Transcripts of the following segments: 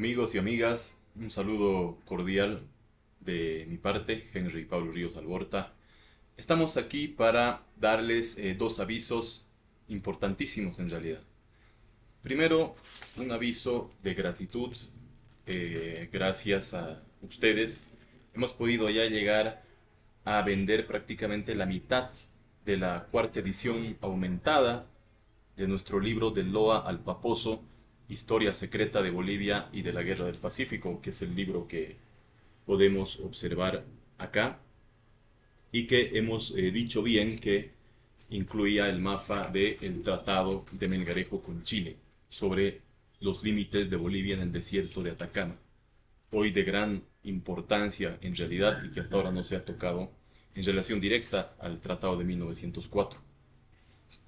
Amigos y amigas, un saludo cordial de mi parte, Henry Pablo Ríos Alborta. Estamos aquí para darles dos avisos importantísimos en realidad. Primero, un aviso de gratitud. Gracias a ustedes hemos podido ya llegar a vender prácticamente la mitad de la cuarta edición aumentada de nuestro libro Del Loa al Paposo, Historia Secreta de Bolivia y de la Guerra del Pacífico, que es el libro que podemos observar acá y que hemos dicho bien que incluía el mapa del Tratado de Melgarejo con Chile sobre los límites de Bolivia en el desierto de Atacama, hoy de gran importancia en realidad y que hasta ahora no se ha tocado en relación directa al Tratado de 1904.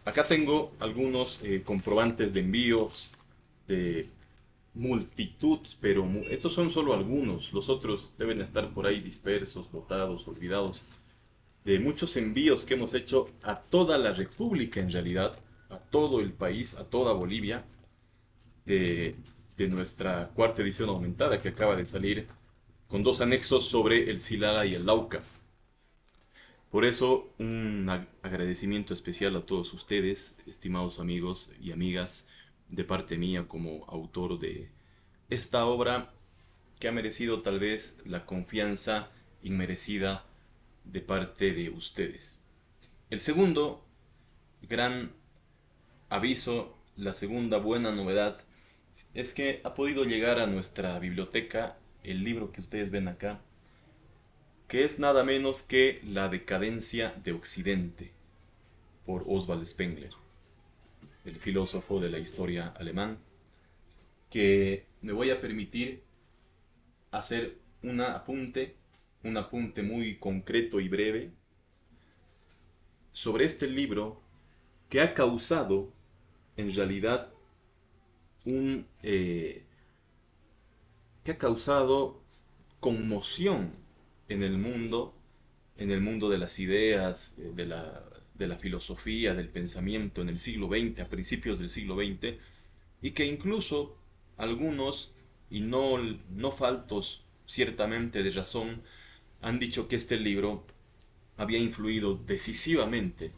Acá tengo algunos comprobantes de envíos de multitud, pero estos son solo algunos. Los otros deben estar por ahí dispersos, botados, olvidados. De muchos envíos que hemos hecho a toda la República en realidad, a todo el país, a toda Bolivia, de, de nuestra cuarta edición aumentada que acaba de salir, con dos anexos sobre el Silala y el Lauca. Por eso, un agradecimiento especial a todos ustedes, estimados amigos y amigas, de parte mía como autor de esta obra que ha merecido tal vez la confianza inmerecida de parte de ustedes. El segundo gran aviso, la segunda buena novedad, es que ha podido llegar a nuestra biblioteca el libro que ustedes ven acá, que es nada menos que La decadencia de Occidente, por Oswald Spengler, el filósofo de la historia alemán, que me voy a permitir hacer un apunte muy concreto y breve sobre este libro que ha causado en realidad un que ha causado conmoción en el mundo de las ideas, de la filosofía, del pensamiento en el siglo XX, a principios del siglo XX, y que incluso algunos, y no faltos ciertamente de razón, han dicho que este libro había influido decisivamente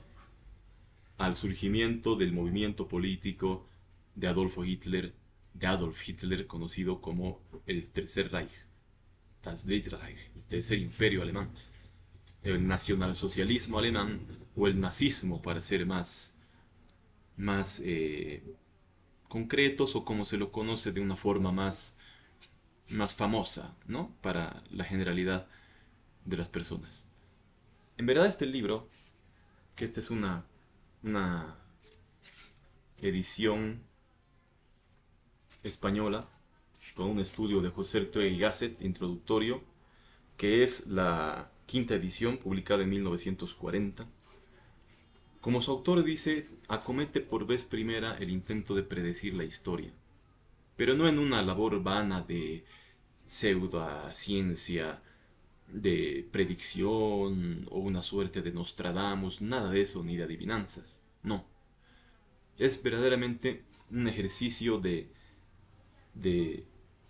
al surgimiento del movimiento político de Adolf Hitler, conocido como el Tercer Reich, das Dritte Reich, el Tercer Imperio Alemán, el nacionalsocialismo alemán o el nazismo, para ser más concretos, o como se lo conoce de una forma más famosa, ¿no? Para la generalidad de las personas. En verdad este libro, que esta es una edición española con un estudio de José Ortega y Gasset introductorio, que es la quinta edición publicada en 1940. Como su autor dice, acomete por vez primera el intento de predecir la historia, pero no en una labor vana de pseudociencia, de predicción o una suerte de Nostradamus, nada de eso, ni de adivinanzas, no. Es verdaderamente un ejercicio de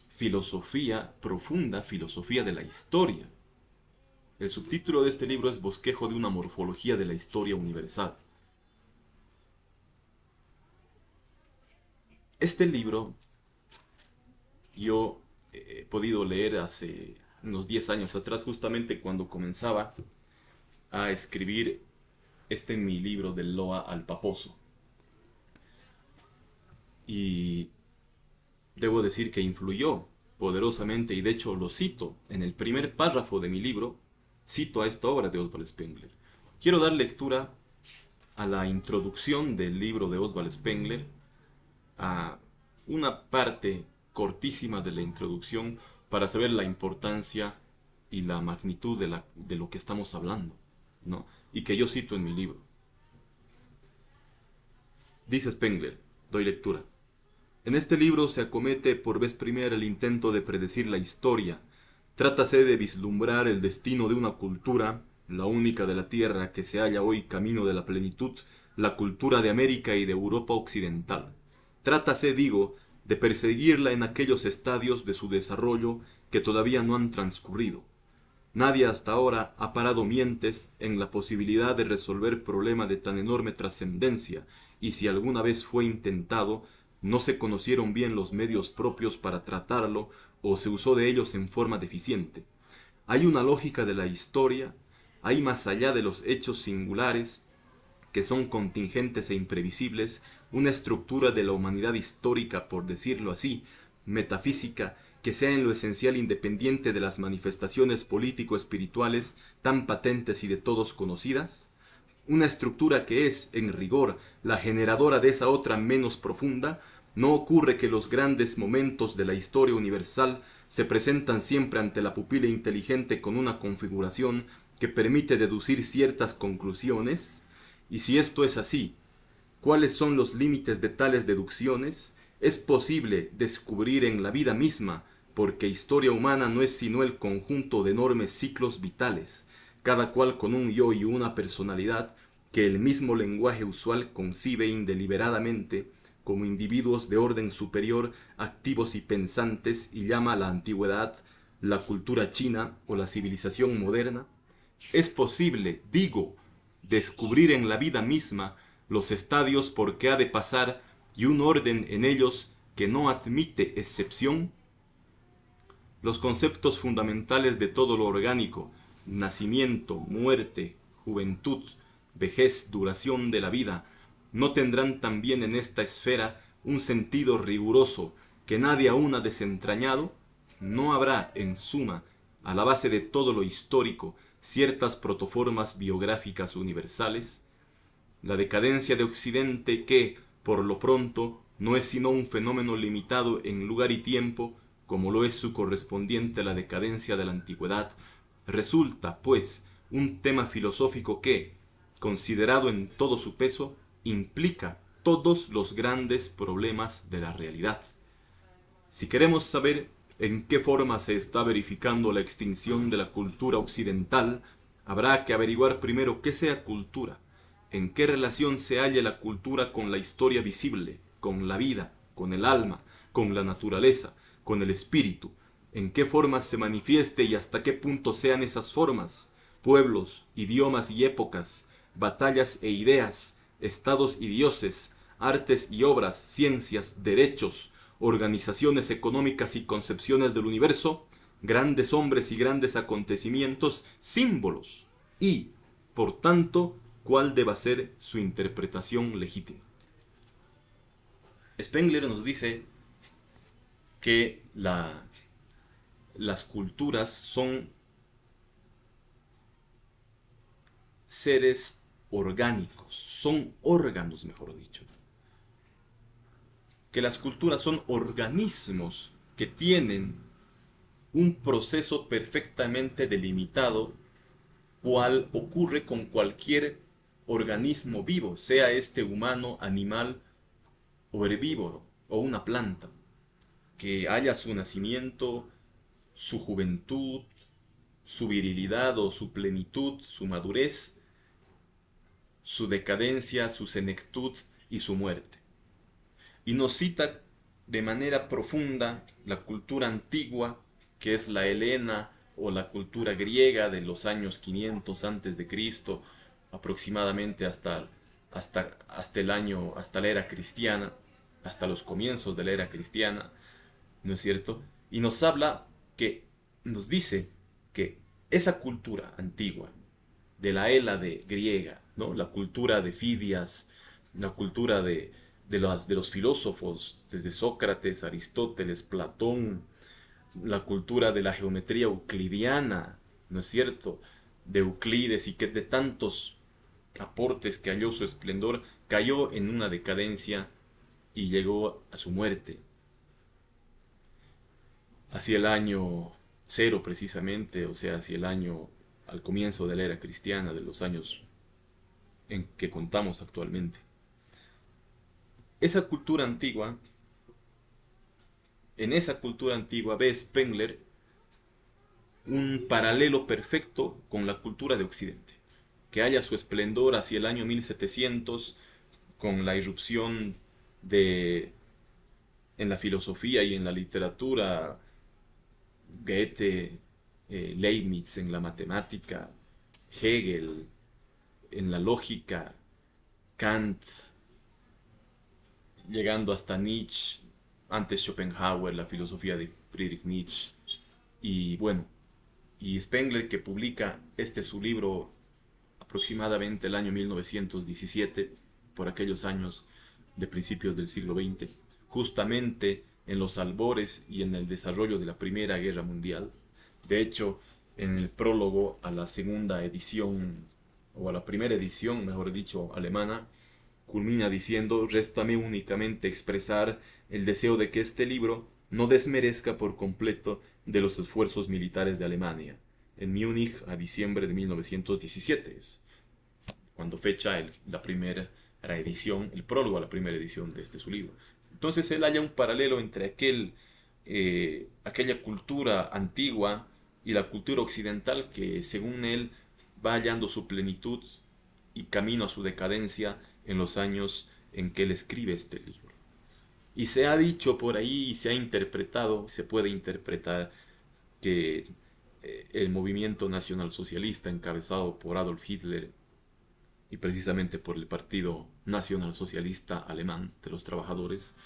filosofía profunda, filosofía de la historia. El subtítulo de este libro es Bosquejo de una morfología de la historia universal. Este libro yo he podido leer hace unos 10 años atrás, justamente cuando comenzaba a escribir mi libro Del Loa al Paposo. Y debo decir que influyó poderosamente, y de hecho lo cito en el primer párrafo de mi libro, cito a esta obra de Oswald Spengler. Quiero dar lectura a la introducción del libro de Oswald Spengler, a una parte cortísima de la introducción para saber la importancia y la magnitud de lo que estamos hablando, ¿no? Y que yo cito en mi libro. Dice Spengler, doy lectura. En este libro se acomete por vez primera el intento de predecir la historia. Trátase de vislumbrar el destino de una cultura, la única de la Tierra que se halla hoy camino de la plenitud, la cultura de América y de Europa occidental. Trátase, digo, de perseguirla en aquellos estadios de su desarrollo que todavía no han transcurrido. Nadie hasta ahora ha parado mientes en la posibilidad de resolver problema de tan enorme trascendencia, y si alguna vez fue intentado, no se conocieron bien los medios propios para tratarlo o se usó de ellos en forma deficiente. Hay una lógica de la historia, hay más allá de los hechos singulares, que son contingentes e imprevisibles, una estructura de la humanidad histórica, por decirlo así, metafísica, que sea en lo esencial independiente de las manifestaciones político-espirituales tan patentes y de todos conocidas, una estructura que es, en rigor, la generadora de esa otra menos profunda. No ocurre que los grandes momentos de la historia universal se presentan siempre ante la pupila inteligente con una configuración que permite deducir ciertas conclusiones, y si esto es así, ¿cuáles son los límites de tales deducciones? Es posible descubrir en la vida misma, porque historia humana no es sino el conjunto de enormes ciclos vitales, cada cual con un yo y una personalidad que el mismo lenguaje usual concibe indeliberadamente como individuos de orden superior, activos y pensantes, y llama la antigüedad, la cultura china o la civilización moderna. Es posible, digo, descubrir en la vida misma los estadios por que ha de pasar y un orden en ellos que no admite excepción. Los conceptos fundamentales de todo lo orgánico, nacimiento, muerte, juventud, vejez, duración de la vida, no tendrán también en esta esfera un sentido riguroso que nadie aún ha desentrañado. No habrá, en suma, a la base de todo lo histórico, ciertas protoformas biográficas universales. La decadencia de Occidente, que, por lo pronto, no es sino un fenómeno limitado en lugar y tiempo, como lo es su correspondiente a la decadencia de la antigüedad, resulta, pues, un tema filosófico que, considerado en todo su peso, implica todos los grandes problemas de la realidad. Si queremos saber en qué forma se está verificando la extinción de la cultura occidental, habrá que averiguar primero qué sea cultura, en qué relación se halla la cultura con la historia visible, con la vida, con el alma, con la naturaleza, con el espíritu, en qué formas se manifieste y hasta qué punto sean esas formas, pueblos, idiomas y épocas, batallas e ideas, estados y dioses, artes y obras, ciencias, derechos, organizaciones económicas y concepciones del universo, grandes hombres y grandes acontecimientos, símbolos, y, por tanto, cuál deba ser su interpretación legítima. Spengler nos dice que las culturas son seres orgánicos, son órganos, mejor dicho. Que las culturas son organismos que tienen un proceso perfectamente delimitado, cual ocurre con cualquier organismo vivo, sea este humano, animal o herbívoro o una planta, que haya su nacimiento, su juventud, su virilidad o su plenitud, su madurez, su decadencia, su senectud y su muerte. Y nos cita de manera profunda la cultura antigua, que es la helena o la cultura griega de los años 500 antes de Cristo, aproximadamente hasta la era cristiana, hasta los comienzos de la era cristiana, ¿no es cierto? Y nos dice que esa cultura antigua de la Hélade griega, ¿no? La cultura de Fidias, la cultura de los filósofos, desde Sócrates, Aristóteles, Platón, la cultura de la geometría euclidiana, ¿no es cierto?, de Euclides, y que de tantos aportes que halló su esplendor, cayó en una decadencia y llegó a su muerte. Hacia el año 0 precisamente, o sea, hacia el año al comienzo de la era cristiana, de los años en que contamos actualmente. Esa cultura antigua, en esa cultura antigua ve Spengler un paralelo perfecto con la cultura de Occidente, que haya su esplendor hacia el año 1700 con la irrupción de en la filosofía y en la literatura, Goethe, Leibniz en la matemática, Hegel en la lógica, Kant, llegando hasta Nietzsche, antes Schopenhauer, la filosofía de Friedrich Nietzsche, y bueno, y Spengler, que publica su libro aproximadamente el año 1917, por aquellos años de principios del siglo XX, justamente en los albores y en el desarrollo de la Primera Guerra Mundial. De hecho, en el prólogo a la segunda edición, o a la primera edición, mejor dicho, alemana, culmina diciendo: réstame únicamente expresar el deseo de que este libro no desmerezca por completo de los esfuerzos militares de Alemania, en Múnich a diciembre de 1917, cuando fecha la primera edición, el prólogo a la primera edición de su libro. Entonces él halla un paralelo entre aquella cultura antigua y la cultura occidental que, según él, va hallando su plenitud y camino a su decadencia en los años en que él escribe este libro. Y se ha dicho por ahí, y se ha interpretado, se puede interpretar, que el movimiento nacionalsocialista encabezado por Adolf Hitler y precisamente por el Partido Nacionalsocialista Alemán de los Trabajadores,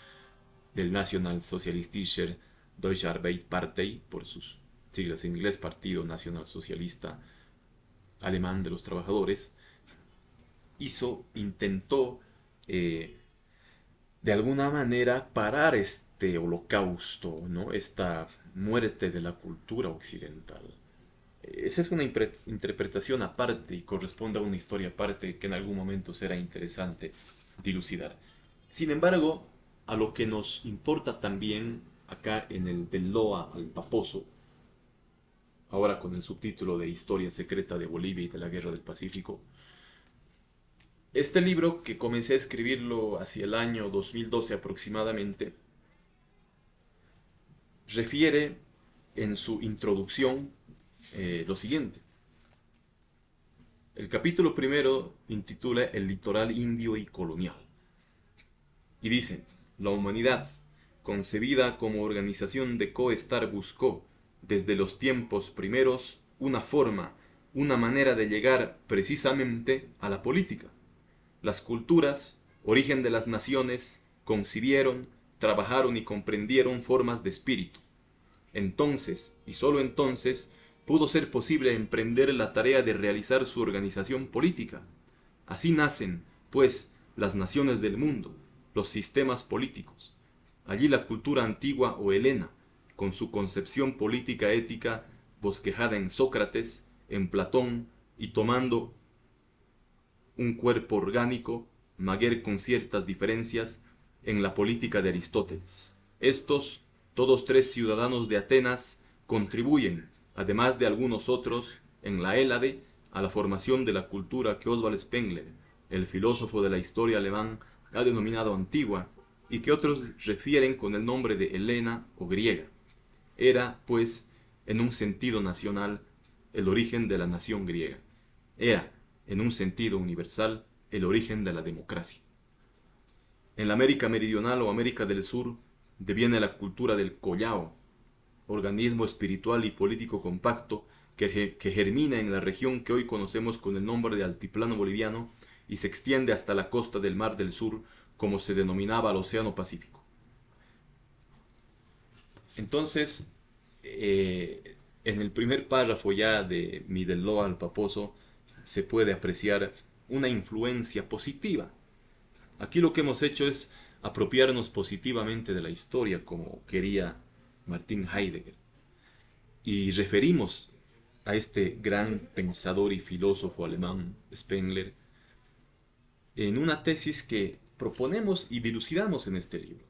del Nationalsozialistische Deutsche Arbeiterpartei, por sus siglas en inglés, Partido Nacionalsocialista Alemán de los Trabajadores, intentó de alguna manera parar este holocausto, ¿no? Esta muerte de la cultura occidental. Esa es una interpretación aparte y corresponde a una historia aparte que en algún momento será interesante dilucidar. Sin embargo, a lo que nos importa también acá en el Del Loa al Paposo, ahora con el subtítulo de Historia secreta de Bolivia y de la Guerra del Pacífico, este libro, que comencé a escribirlo hacia el año 2012 aproximadamente, refiere en su introducción lo siguiente. El capítulo primero intitula El litoral indio y colonial. Y dice: la humanidad, concebida como organización de coestar, buscó, desde los tiempos primeros, una forma, una manera de llegar precisamente a la política. Las culturas, origen de las naciones, concibieron, trabajaron y comprendieron formas de espíritu. Entonces, y sólo entonces, pudo ser posible emprender la tarea de realizar su organización política. Así nacen, pues, las naciones del mundo, los sistemas políticos. Allí la cultura antigua o helena, con su concepción política ética bosquejada en Sócrates, en Platón, y tomando un cuerpo orgánico, maguer con ciertas diferencias, en la política de Aristóteles. Estos, todos tres ciudadanos de Atenas, contribuyen, además de algunos otros, en la Hélade, a la formación de la cultura que Oswald Spengler, el filósofo de la historia alemán, ha denominado antigua, y que otros refieren con el nombre de helena o griega. Era, pues, en un sentido nacional, el origen de la nación griega. Era, en un sentido universal, el origen de la democracia. En la América Meridional o América del Sur deviene la cultura del collao, organismo espiritual y político compacto que germina en la región que hoy conocemos con el nombre de Altiplano Boliviano y se extiende hasta la costa del Mar del Sur, como se denominaba al Océano Pacífico. Entonces, en el primer párrafo ya de mi Del Loa al Paposo se puede apreciar una influencia positiva. Aquí lo que hemos hecho es apropiarnos positivamente de la historia, como quería Martin Heidegger, y referimos a este gran pensador y filósofo alemán, Spengler, en una tesis que proponemos y dilucidamos en este libro.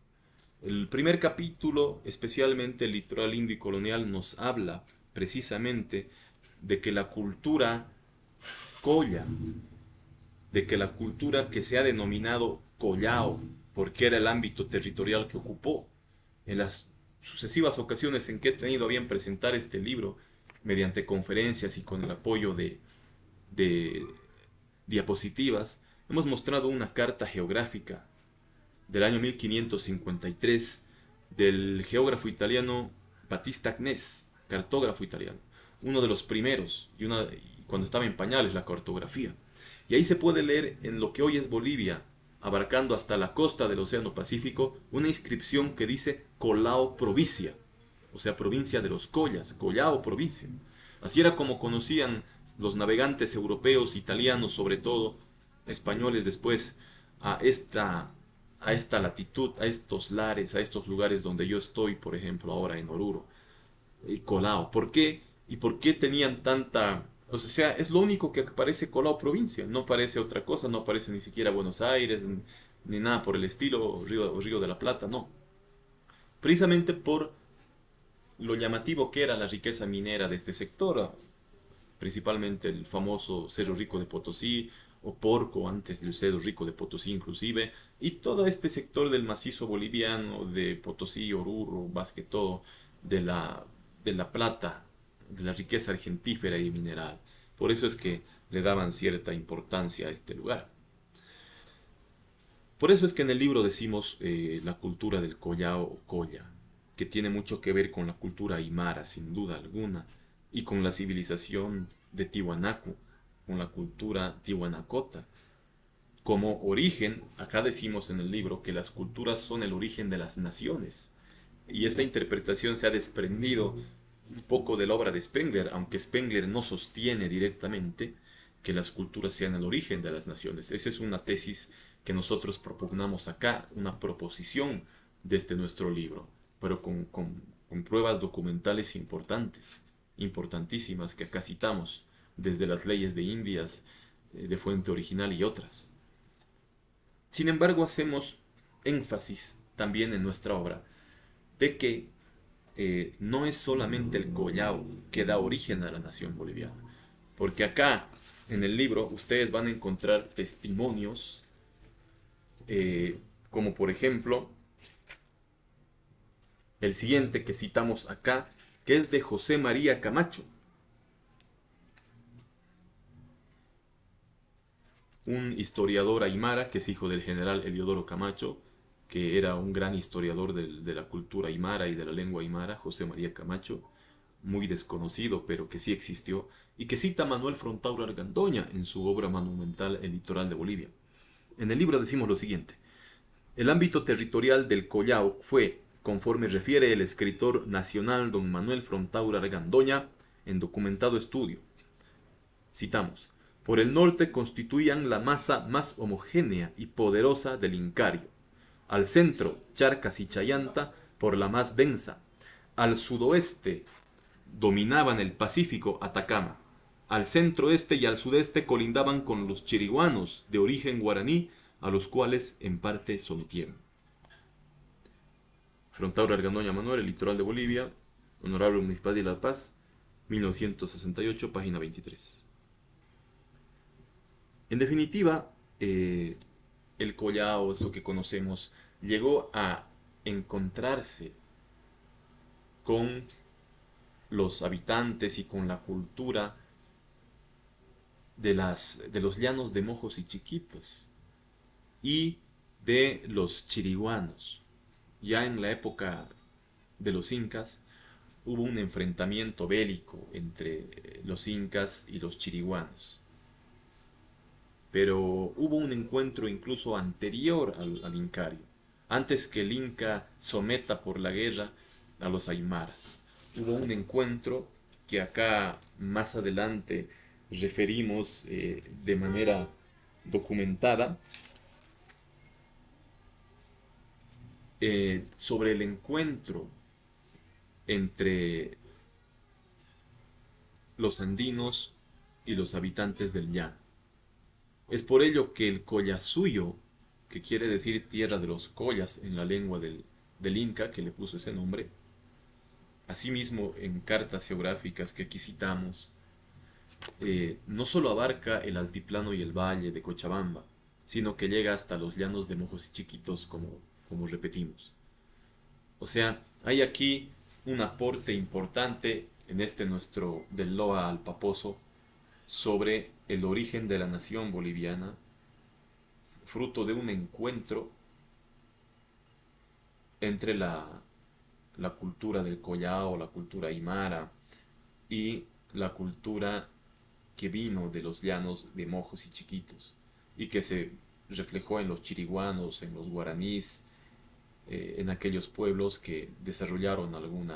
El primer capítulo, especialmente el litoral indio y colonial, nos habla precisamente de que la cultura colla, de que la cultura que se ha denominado collao, porque era el ámbito territorial que ocupó, en las sucesivas ocasiones en que he tenido a bien presentar este libro, mediante conferencias y con el apoyo de diapositivas, hemos mostrado una carta geográfica del año 1553 del geógrafo italiano Battista Agnés, cartógrafo italiano, uno de los primeros, cuando estaba en pañales la cartografía. Y ahí se puede leer en lo que hoy es Bolivia, abarcando hasta la costa del Océano Pacífico, una inscripción que dice Collao Provincia, o sea, provincia de los collas, Collao Provincia. Así era como conocían los navegantes europeos, italianos sobre todo, españoles después, a esta latitud, a estos lares, a estos lugares donde yo estoy, por ejemplo, ahora en Oruro, y Collao. ¿Por qué? ¿Y por qué tenían tanta... O sea, es lo único que aparece Collao provincia, no parece otra cosa, no aparece ni siquiera Buenos Aires, ni nada por el estilo, o Río de la Plata, no. Precisamente por lo llamativo que era la riqueza minera de este sector, principalmente el famoso Cerro Rico de Potosí, o Porco antes del Cerro Rico de Potosí inclusive, y todo este sector del macizo boliviano de Potosí, Oruro, más que todo, de la plata, de la riqueza argentífera y mineral. Por eso es que le daban cierta importancia a este lugar. Por eso es que en el libro decimos la cultura del Collao o Colla, que tiene mucho que ver con la cultura aymara, sin duda alguna, y con la civilización de Tiwanaku, con la cultura tiwanacota. Como origen, acá decimos en el libro que las culturas son el origen de las naciones, y esta interpretación se ha desprendido un poco de la obra de Spengler, aunque Spengler no sostiene directamente que las culturas sean el origen de las naciones. Esa es una tesis que nosotros propugnamos acá, una proposición desde nuestro libro, pero con pruebas documentales importantes, importantísimas, que acá citamos, desde las leyes de Indias, de fuente original y otras. Sin embargo, hacemos énfasis también en nuestra obra de que no es solamente el Collao que da origen a la nación boliviana, porque acá en el libro ustedes van a encontrar testimonios como por ejemplo el siguiente que citamos acá, que es de José María Camacho, un historiador aymara que es hijo del general Eliodoro Camacho, que era un gran historiador de la cultura aymara y de la lengua aymara, José María Camacho, muy desconocido, pero que sí existió, y que cita a Manuel Frontaura Argandoña en su obra monumental El litoral de Bolivia. En el libro decimos lo siguiente: el ámbito territorial del Collao fue, conforme refiere el escritor nacional don Manuel Frontaura Argandoña, en documentado estudio. Citamos: por el norte constituían la masa más homogénea y poderosa del Incario. Al centro, Charcas y Chayanta por la más densa. Al sudoeste dominaban el Pacífico, Atacama. Al centro-este y al sudeste colindaban con los chiriguanos de origen guaraní, a los cuales en parte sometieron. Frontaura Argandoña Manuel, El litoral de Bolivia, Honorable Municipalidad de La Paz, 1968, página 23. En definitiva, el Collao, eso que conocemos, llegó a encontrarse con los habitantes y con la cultura de los llanos de Mojos y Chiquitos y de los chiriguanos. Ya en la época de los incas hubo un enfrentamiento bélico entre los incas y los chiriguanos, pero hubo un encuentro incluso anterior al incario, antes que el inca someta por la guerra a los aymaras. Hubo un encuentro que acá más adelante referimos de manera documentada, sobre el encuentro entre los andinos y los habitantes del llano. Es por ello que el Collasuyo, que quiere decir tierra de los collas en la lengua del Inca, que le puso ese nombre, asimismo en cartas geográficas que aquí citamos, no solo abarca el altiplano y el valle de Cochabamba, sino que llega hasta los llanos de Mojos y Chiquitos, como repetimos. O sea, hay aquí un aporte importante en este nuestro del Loa al Paposo sobre el origen de la nación boliviana, fruto de un encuentro entre la cultura del Collao, la cultura aymara y la cultura que vino de los llanos de Mojos y Chiquitos y que se reflejó en los chiriguanos, en los guaraníes, en aquellos pueblos que desarrollaron algún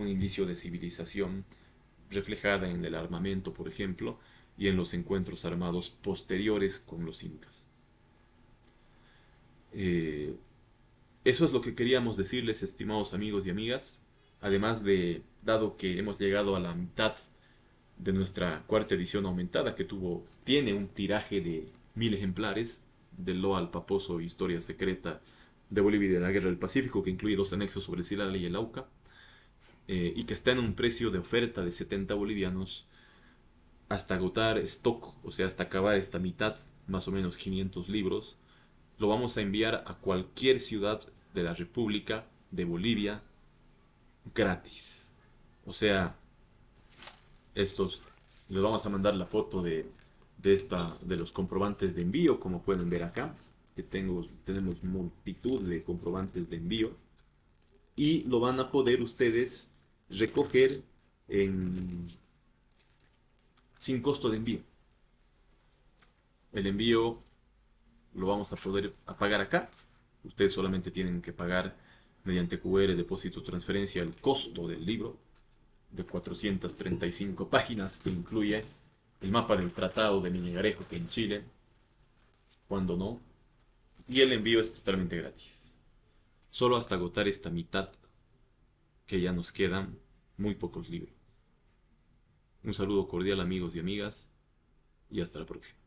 indicio de civilización reflejada en el armamento, por ejemplo, y en los encuentros armados posteriores con los incas. Eh, Eso es lo que queríamos decirles, estimados amigos y amigas. Además de, dado que hemos llegado a la mitad de nuestra cuarta edición aumentada, que tiene un tiraje de 1000 ejemplares del Loa al Paposo, Historia Secreta de Bolivia y de la Guerra del Pacífico, que incluye 2 anexos sobre Silala y el Auca, y que está en un precio de oferta de 70 bolivianos, hasta agotar stock, o sea, hasta acabar esta mitad, más o menos 500 libros, lo vamos a enviar a cualquier ciudad de la República de Bolivia gratis. O sea, estos les vamos a mandar la foto de los comprobantes de envío, como pueden ver acá, que tenemos multitud de comprobantes de envío y lo van a poder ustedes recoger sin costo de envío. El envío lo vamos a poder pagar acá. Ustedes solamente tienen que pagar mediante QR, depósito, transferencia, el costo del libro de 435 páginas que incluye el mapa del Tratado de Miñegarejo que en Chile, cuando no, y el envío es totalmente gratis. Solo hasta agotar esta mitad, que ya nos quedan muy pocos libros. Un saludo cordial amigos y amigas, y hasta la próxima.